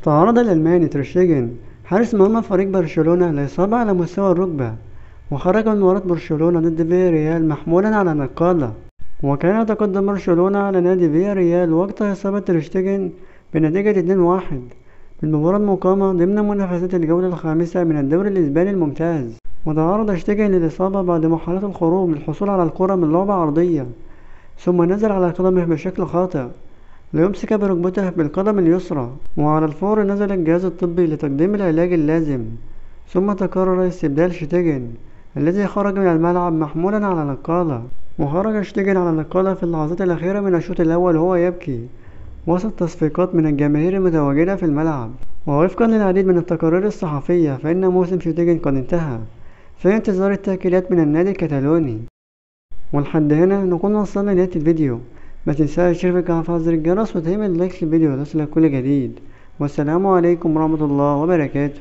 تعرض الألماني تير شتيجن حارس مرمى فريق برشلونة لإصابة على مستوى الركبة، وخرج من مباراة برشلونة ضد فياريال محمولا على نقالة. وكان يتقدم برشلونة على نادي فياريال وقت إصابة تير شتيجن بنتيجة 2-1 بالمباراة المقامة ضمن منافسات الجولة الخامسة من الدوري الإسباني الممتاز. وتعرض شتيجن للإصابة بعد محاولة الخروج للحصول على الكرة من لعبة عرضية، ثم نزل على قدمه بشكل خاطئ ليمسك بركبته بالقدم اليسرى، وعلى الفور نزل الجهاز الطبي لتقديم العلاج اللازم. ثم تكرر استبدال شتيجن الذي خرج من الملعب محمولا على نقالة. وخرج شتيجن على نقالة في اللحظات الأخيرة من الشوط الأول وهو يبكي وسط تصفيقات من الجماهير المتواجدة في الملعب. ووفقا للعديد من التقارير الصحفية فإن موسم شتيجن قد انتهى في انتظار التأكيدات من النادي الكتالوني. ولحد هنا نكون وصلنا لنهاية الفيديو. ما تنساش تشترك وتفعل زر الجرس وتعمل لايك للفيديو ليصلك كل جديد. والسلام عليكم ورحمة الله وبركاته.